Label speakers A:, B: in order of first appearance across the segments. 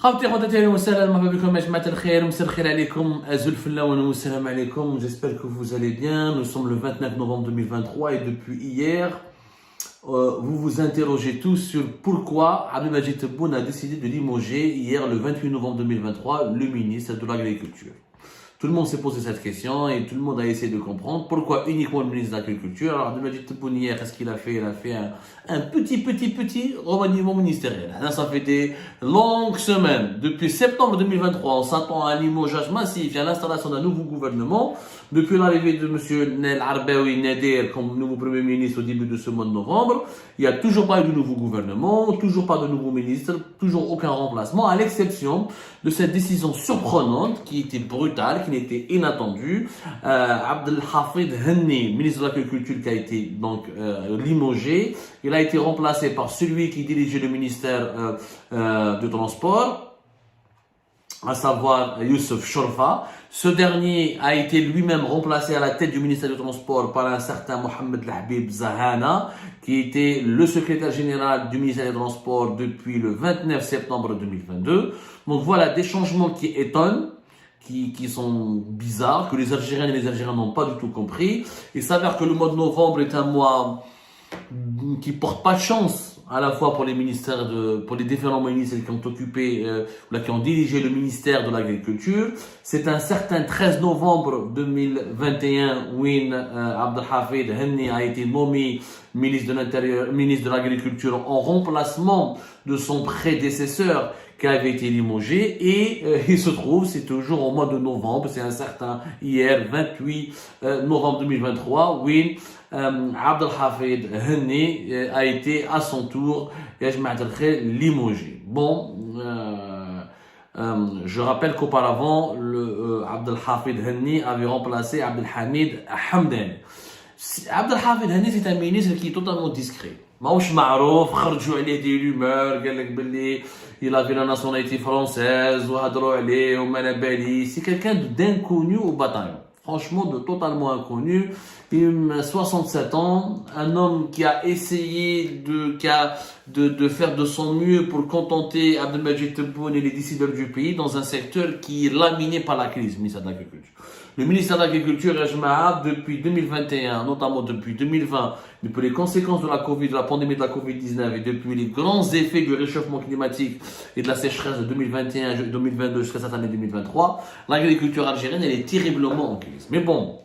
A: خاوتي خواتاتي اهلا وسهلا مرحبا بكم يا جماعه الخير مساء الخير عليكم ازول فلاون والسلام عليكم. J'espère que vous allez bien. Nous sommes le 29 novembre 2023 et depuis hier vous vous interrogez tous sur pourquoi Abdelmajid Tebboune a décidé de limoger hier le 28 novembre 2023 le ministre de l'Agriculture. Tout le monde s'est posé cette question et tout le monde a essayé de comprendre pourquoi uniquement le ministre de l'Agriculture. Alors Abdelmajid Tebboune hier, qu'est-ce qu'il a fait? Il a fait un petit remaniement ministériel. Là, ça fait des longues semaines. Depuis septembre 2023, on s'attend à un limogeage massif et à l'installation d'un nouveau gouvernement. Depuis l'arrivée de M. Nel Arbaoui Nader comme nouveau Premier ministre au début de ce mois de novembre, il n'y a toujours pas eu de nouveau gouvernement, toujours pas de nouveau ministre, toujours aucun remplacement, à l'exception de cette décision surprenante qui était brutale, qui n'était inattendue. Abdelhafid Henni, ministre de l'Agriculture, qui a été donc limogé. Il a été remplacé par celui qui dirigeait le ministère de Transport, à savoir Youssef Chorfa. Ce dernier a été lui-même remplacé à la tête du ministère du Transport par un certain Mohamed Labib Zahana, qui était le secrétaire général du ministère des Transports depuis le 29 septembre 2022. Donc voilà des changements qui étonnent, qui sont bizarres, que les Algériens et les Algériens n'ont pas du tout compris. Il s'avère que le mois de novembre est un mois qui porte pas de chance, à la fois pour les ministères pour les différents ministres qui ont occupé, qui ont dirigé le ministère de l'Agriculture. C'est un certain 13 novembre 2021 où Abdelhafid Henni a été nommé ministre de l'Intérieur, ministre de l'Agriculture en remplacement de son prédécesseur qui avait été limogé et il se trouve, c'est toujours au mois de novembre, c'est un certain hier 28 novembre 2023 où Abdelhafid Henni a été à son tour limogé. Bon, je rappelle qu'auparavant, Abdelhafid Henni avait remplacé Abdelhamid Hamdani. Abdelhafid Henni, c'est un ministre qui est totalement discret. ماهوش معروف, خرجوا عليه دي رومور, قال لك باللي il avait la nationalité française وهضروا عليه وما على بالي. C'est quelqu'un d'inconnu au bataillon. Franchement, de totalement inconnu. 67 ans, un homme qui a essayé de faire de son mieux pour contenter Abdelmajid Tebboune et les décideurs du pays dans un secteur qui est laminé par la crise, le ministère de l'Agriculture. Le ministère de l'Agriculture, depuis 2021, notamment depuis 2020, depuis les conséquences de la Covid, de la pandémie de la Covid-19 et depuis les grands effets du réchauffement climatique et de la sécheresse de 2021 2022 jusqu'à cette année 2023, l'agriculture algérienne, elle est terriblement en crise. Mais bon,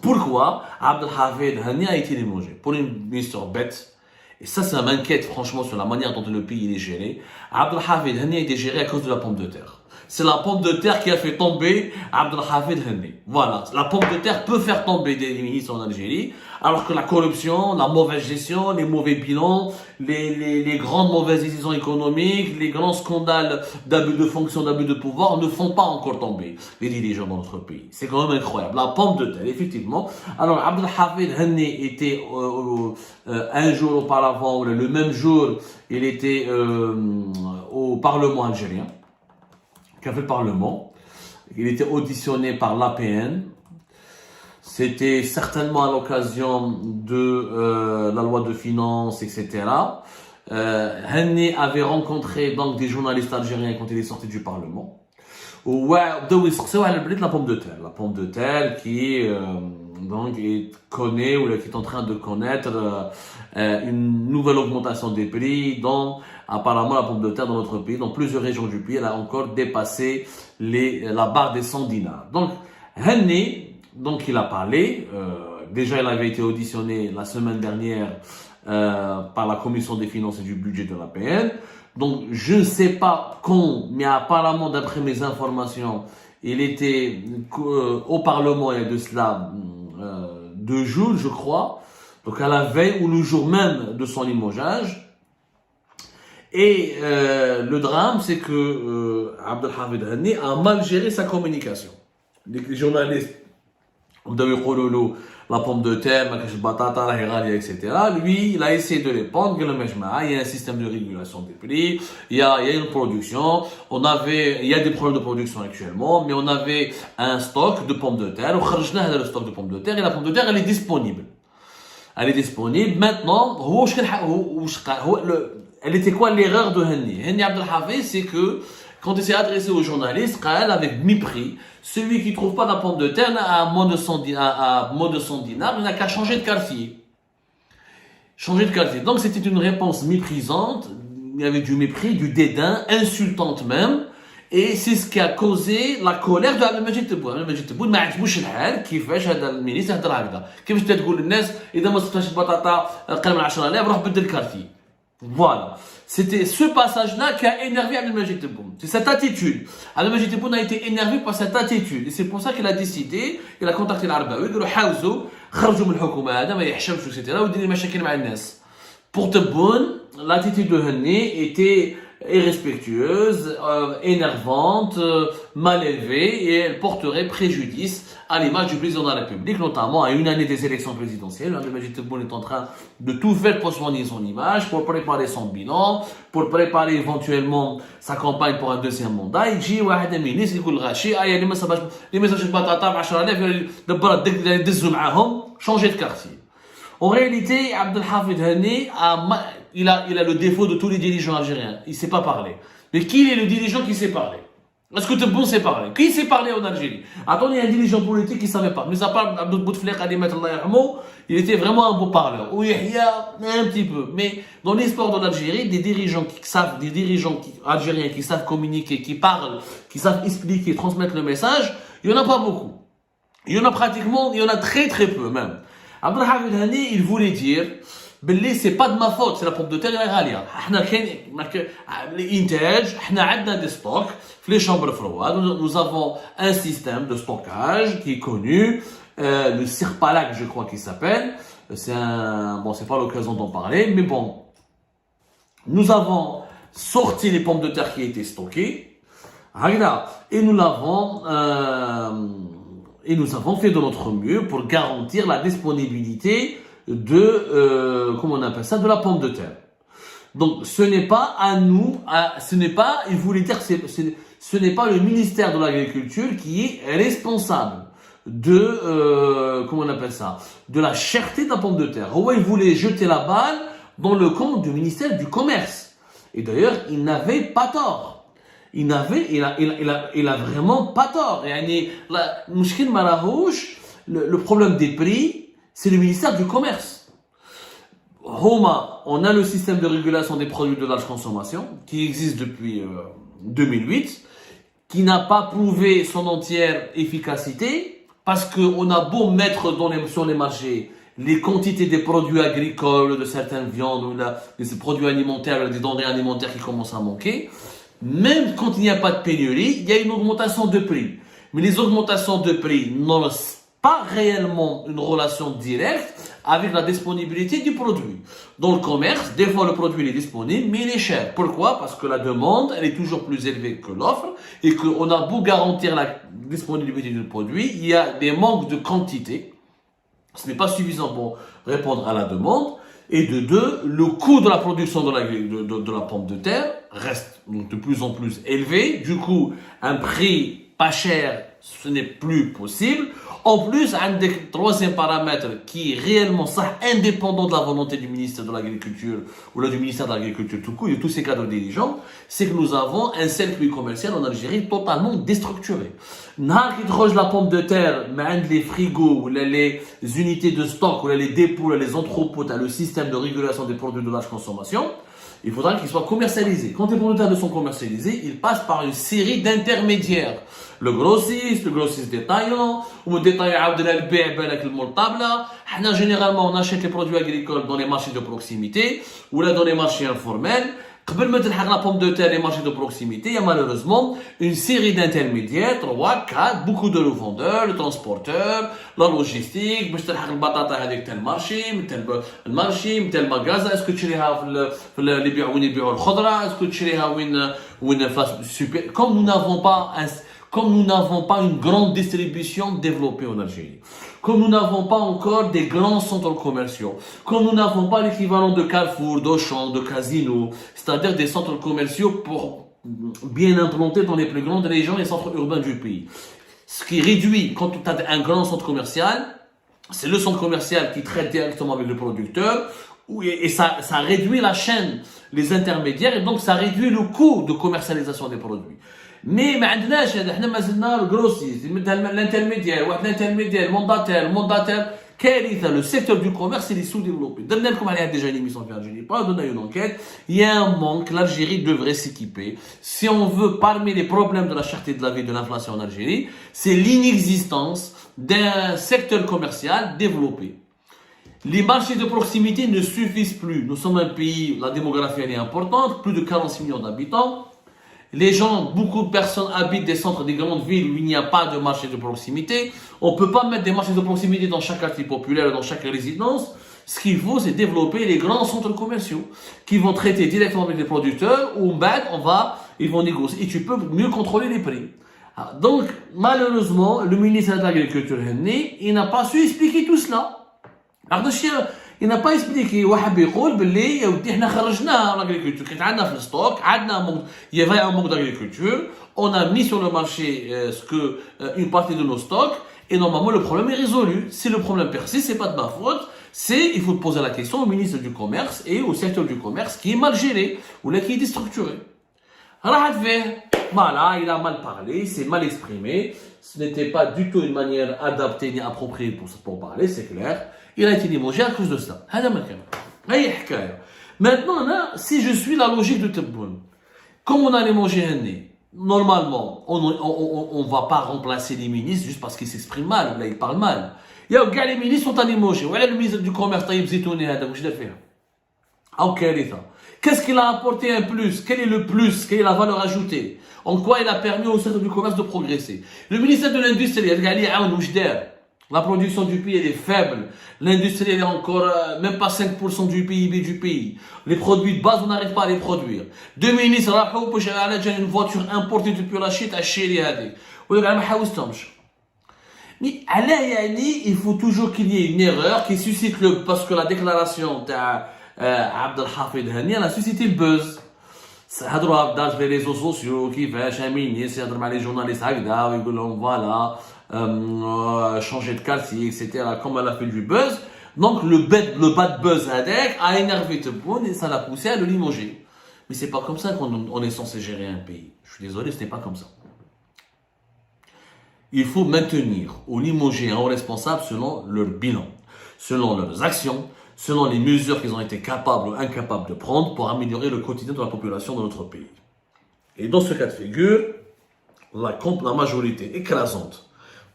A: pourquoi Abdelhafid Henni a été limogé? Pour une histoire bête, et ça m'inquiète franchement sur la manière dont le pays est géré. Abdelhafid Henni a été géré à cause de la pomme de terre. C'est la pomme de terre qui a fait tomber Abdelhafid Henni. Voilà, la pomme de terre peut faire tomber des ministres en Algérie, alors que la corruption, la mauvaise gestion, les mauvais bilans, les grandes mauvaises décisions économiques, les grands scandales d'abus de fonction, d'abus de pouvoir ne font pas encore tomber les dirigeants dans notre pays. C'est quand même incroyable. La pomme de terre, effectivement. Alors, Abdelhafid Henni était un jour auparavant, le même jour, il était au Parlement algérien. Qu'a fait le Parlement. Il était auditionné par l'APN. C'était certainement à l'occasion de la loi de finances, etc. Henni avait rencontré donc des journalistes algériens quand il est sorti du Parlement. La pomme de terre. La pomme de terre qui donc connaît ou qui est en train de connaître une nouvelle augmentation des prix dont apparemment la pomme de terre dans notre pays, dans plusieurs régions du pays, elle a encore dépassé la barre des 100 dinars. Donc Henni, donc il a parlé, déjà il avait été auditionné la semaine dernière par la commission des finances et du budget de l'APN. Donc je ne sais pas quand, mais apparemment d'après mes informations, il était au Parlement il y a de cela 2 jours, je crois, donc à la veille ou le jour même de son limogeage. Et le drame, c'est que Abdelhafid Henni a mal géré sa communication. Les journalistes ont dit la pomme de terre, etc. Lui, il a essayé de répondre. Il y a un système de régulation des prix, il y a une production. Il y a des problèmes de production actuellement, mais on avait un stock de pommes de terre. On a le stock de pommes de terre et la pomme de terre, elle est disponible. Elle est disponible. Maintenant, elle était quoi l'erreur de Henni? Henni Abdelhafid, c'est que quand il s'est adressé aux journalistes, Qaal avec mépris, celui qui ne trouve pas la pomme de terre à moins de 100 dinars, il n'a qu'à changer de quartier. Changer de quartier. Donc c'était une réponse méprisante, il y avait du mépris, du dédain, insultante même, et c'est ce qui a causé la colère de Abdelmajid Tebboune. Abdelmajid Tebboune ما عجبوش الحال كيفاش هذا المينيستر هضر هكذا، كيفاش تقول للناس اذا ما صرتش البطاطا اقل من 10,000 روح بدل الكارتي. Voilà. C'était ce passage-là qui a énervé Abdelmajid Tebboune. C'est cette attitude. Abdelmajid Tebboune a été énervé par cette attitude. Et c'est pour ça qu'il a décidé, il a contacté l'Arbaoui, il a حاوزوا خرجوا من الحكومة هذا ما يحشمش etc. ودير لي مشاكل مع الناس. Pour Tebboune, l'attitude de Henni était irrespectueuse, énervante, mal élevée et elle porterait préjudice à l'image du président de la République, notamment à une année des élections présidentielles. Abdelmajid Tebboune est en train de tout faire pour soigner son image, pour préparer son bilan, pour préparer éventuellement sa campagne pour un deuxième mandat. Il dit واحد ministre يقول غاشي اللي ما صابش البطاطا ب 10,000 دبر دزوا معاهم changer de quartier. En réalité, Abdelhafid Henni il a le défaut de tous les dirigeants algériens. Il ne sait pas parler. Mais qui est le dirigeant qui sait parler? Est-ce que Tebboune sait parler? Qui sait parler en Algérie? Attendez, il y a un dirigeant politique qui ne savait pas. Mais à part Abdel Bouteflika, il était vraiment un beau parleur. Oui, il y a un petit peu. Mais dans l'histoire de l'Algérie, des dirigeants algériens qui savent communiquer, qui parlent, qui savent expliquer, transmettre le message, il n'y en a pas beaucoup. Il y en a très très peu même. Abdelhafid Henni, il voulait dire, باللي c'est pas de ma faute, c'est la pomme de terre اللي غاليه. احنا كاين الانتاج، احنا عندنا des stocks في les chambres froides. Nous avons un système de stockage qui est connu, le Sirpalac, je crois qu'il s'appelle. C'est pas l'occasion d'en parler, mais bon. Nous avons sorti les pommes de terre qui étaient stockées. Et nous avons fait de notre mieux pour garantir la disponibilité de, comment on appelle ça, de la pomme de terre. Donc, ce n'est pas à nous, il voulait dire que ce n'est pas le ministère de l'Agriculture qui est responsable de, comment on appelle ça, de la cherté de la pomme de terre. Il voulait jeter la balle dans le camp du ministère du Commerce. Et d'ailleurs, il n'avait pas tort. Il a vraiment pas tort. Le problème des prix, c'est le ministère du Commerce. On a le système de régulation des produits de large consommation qui existe depuis 2008, qui n'a pas prouvé son entière efficacité parce qu'on a beau mettre sur les marchés les quantités des produits agricoles, de certaines viandes, ou des produits alimentaires, des denrées alimentaires qui commencent à manquer. Même quand il n'y a pas de pénurie, il y a une augmentation de prix. Mais les augmentations de prix n'ont pas réellement une relation directe avec la disponibilité du produit. Dans le commerce, des fois le produit est disponible, mais il est cher. Pourquoi? Parce que la demande, elle est toujours plus élevée que l'offre et qu'on a beau garantir la disponibilité du produit, il y a des manques de quantité. Ce n'est pas suffisant pour répondre à la demande. Et de deux, le coût de la production de la pomme de terre reste de plus en plus élevé. Du coup, un prix pas cher, ce n'est plus possible. En plus, un des troisième paramètre qui est réellement ça, indépendant de la volonté du ministère de l'Agriculture ou du ministère de l'Agriculture tout court, et de tous ces cadres dirigeants, c'est que nous avons un circuit commercial en Algérie totalement déstructuré. Nahar qui troge la pomme de terre, mais les frigos, ou les unités de stock, ou les dépôts, ou les entrepôts, le système de régulation des produits de large consommation, il faudra qu'ils soient commercialisés. Quand les produits de terre sont commercialisés, ils passent par une série d'intermédiaires. Le grossiste détaillant, ou le détaillant de l'albert avec le mortable. Généralement, on achète les produits agricoles dans les marchés de proximité, ou là dans les marchés informels. Quand on met la pomme de terre les marchés de proximité, il y a malheureusement une série d'intermédiaires, 3, 4, beaucoup de revendeurs, le transporteur, la logistique, باش تلحق البطاطا هذيك tel marché, tel magasin, est-ce que تشريها في اللي يبيعوا الخضره, est-ce que تشريها وين super. Comme nous n'avons pas une grande distribution développée en Algérie, comme nous n'avons pas encore des grands centres commerciaux, comme nous n'avons pas l'équivalent de Carrefour, d'Auchan, de Casino, c'est-à-dire des centres commerciaux bien implantés dans les plus grandes régions et centres urbains du pays. Ce qui réduit, quand tu as un grand centre commercial, c'est le centre commercial qui traite directement avec le producteur, Et ça réduit la chaîne, les intermédiaires, et donc ça réduit le coût de commercialisation des produits. Mais ما عندناش هذا احنا مازلنا الجروسيست l'intermédiaire واحد l'intermédiaire mandataire كارثه. Le secteur du commerce il est sous-développé. درنا لكم عليها déjà une émission في Algérie, pas donné une enquête. Il y a un manque, l'Algérie devrait s'équiper. Si on veut, parmi les problèmes de la cherté de la vie, de l'inflation en Algérie, c'est l'inexistence d'un secteur commercial développé. Les marchés de proximité ne suffisent plus. Nous sommes un pays, la démographie elle est importante, plus de 46 millions d'habitants. Les gens, beaucoup de personnes habitent des centres des grandes villes où il n'y a pas de marché de proximité. On ne peut pas mettre des marchés de proximité dans chaque quartier populaire, dans chaque résidence. Ce qu'il faut, c'est développer les grands centres commerciaux qui vont traiter directement avec les producteurs ou ils vont négocier et tu peux mieux contrôler les prix. Donc, malheureusement, le ministère de l'Agriculture, il n'a pas su expliquer tout cela. Il n'a pas expliqué. واحد بيقول باللي يا ودي احنا خرجنا l'agriculture. كانت عندنا في الستوك, il y avait un manque d'agriculture. On a mis sur le marché une partie de nos stocks et normalement le problème est résolu. Si le problème persiste, c'est pas de ma faute. Il faut poser la question au ministre du Commerce et au secteur du commerce qui est mal géré ou là qui est déstructuré. Voilà, il a mal parlé, il s'est mal exprimé. Ce n'était pas du tout une manière adaptée ni appropriée pour parler, c'est clair. Il a été limogé à cause de ça. Maintenant, là, si je suis la logique de Tebboune, comme on a limogé Henni, normalement, on ne va pas remplacer les ministres juste parce qu'ils s'expriment mal, là, ils parlent mal. Il y a les ministres sont à limogé. Voilà le ministre du Commerce, Taïb Zitouni, qu'est-ce qu'il a apporté un plus? Quel est le plus? Quelle est la valeur ajoutée? En quoi il a permis au secteur du commerce de progresser? Le ministère de l'Industrie, la production du pays elle est faible. L'industrie elle est encore même pas 5% du PIB du pays. Les produits de base on n'arrive pas à les produire. Deux ministres راحوا une voiture importée depuis la Chine à Chéri هذه. ولا ما حاوزتهمش. Mais il faut toujours qu'il y ait une erreur qui suscite parce que la déclaration عبد الحافظ هاني elle a suscité le buzz. هضروا هكذا في les réseaux sociaux كيفاش un ministre يهضر مع les journalistes هكذا ويقول لهم voilà changer de quartier, etc. Comme elle a fait du buzz. Donc le bad buzz a énervé Tebboune et ça l'a poussé à le limoger. Mais c'est pas comme ça qu'on est censé gérer un pays. Je suis désolé, ce n'est pas comme ça. Il faut maintenir ou limoger un haut responsable selon leur bilan, selon leurs actions, selon les mesures qu'ils ont été capables ou incapables de prendre pour améliorer le quotidien de la population de notre pays. Et dans ce cas de figure, la majorité écrasante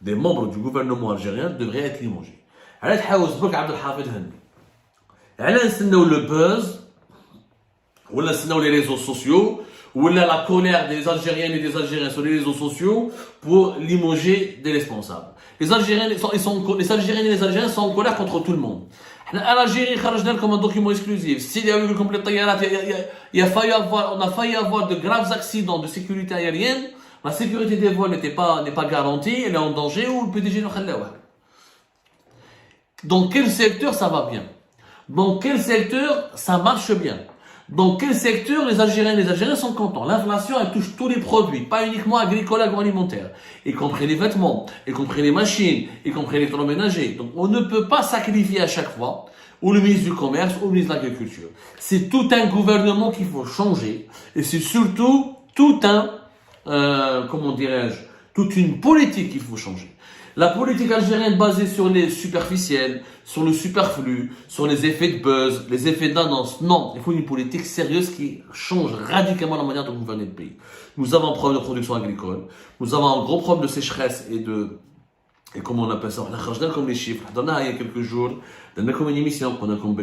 A: des membres du gouvernement algérien devraient être limogés. على تحاوز برك عبد الحافظ هاني. على نستناو le buzz ولا نستناو les réseaux sociaux ولا la colère des Algériennes et des Algériens sur les réseaux sociaux pour limoger des responsables. Les Algériens et les Algériens sont en colère contre tout le monde. احنا الجيري خرجنا لكم un document exclusif. Si يقول لكم الطيارات on a failli avoir de graves accidents de sécurité aérienne. La sécurité des vols n'est pas garantie, elle est en danger ou le PDG ne khalawa. Dans quel secteur ça va bien? Dans quel secteur ça marche bien? Dans quel secteur les Algériens sont contents? L'inflation elle touche tous les produits, pas uniquement agricoles, agroalimentaires, y compris les vêtements, y compris les machines, y compris les électroménagers. Donc on ne peut pas sacrifier à chaque fois ou le ministre du Commerce ou le ministre de l'Agriculture. C'est tout un gouvernement qu'il faut changer et c'est surtout comment dirais-je, toute une politique qu'il faut changer. La politique algérienne basée sur les superficiels, sur le superflu, sur les effets de buzz, les effets d'annonce. Non, il faut une politique sérieuse qui change radicalement la manière de gouverner le pays. Nous avons un problème de production agricole, nous avons un gros problème de sécheresse et comment on appelle ça, on a comme les chiffres. Il y a quelques jours, dans une émission, on a comme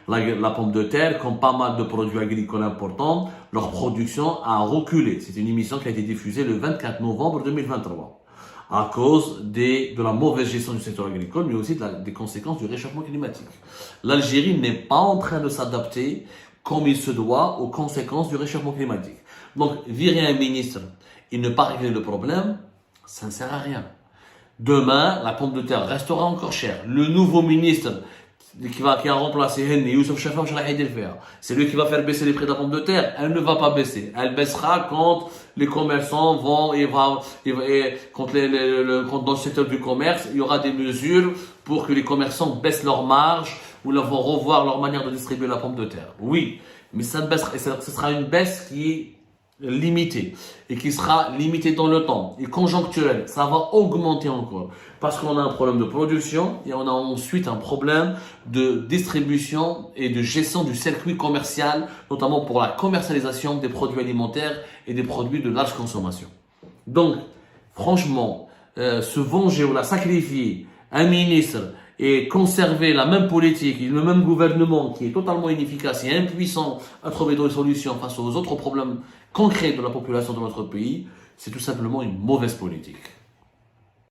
A: la pomme de terre, comme pas mal de produits agricoles importants, leur production a reculé. C'est une émission qui a été diffusée le 24 novembre 2023 à cause de la mauvaise gestion du secteur agricole, mais aussi des conséquences du réchauffement climatique. L'Algérie n'est pas en train de s'adapter comme il se doit aux conséquences du réchauffement climatique. Donc, virer un ministre et ne pas régler le problème, ça ne sert à rien. Demain, la pomme de terre restera encore chère. Le nouveau ministre qui a remplacé Henni, Youssef Chafam, c'est lui qui va faire baisser les prix de la pomme de terre. Elle ne va pas baisser. Elle baissera quand les commerçants vont quand dans le secteur du commerce, il y aura des mesures pour que les commerçants baissent leurs marges ou ils vont revoir leur manière de distribuer la pomme de terre. Oui, mais ça baisse, et ce sera une baisse qui est limitée et qui sera limitée dans le temps et conjoncturelle. Ça va augmenter encore parce qu'on a un problème de production et on a ensuite un problème de distribution et de gestion du circuit commercial, notamment pour la commercialisation des produits alimentaires et des produits de large consommation. Donc, franchement, se venger ou la sacrifier un ministre et conserver la même politique, le même gouvernement qui est totalement inefficace et impuissant à trouver des solutions face aux autres problèmes concrets de la population de notre pays, c'est tout simplement une mauvaise politique.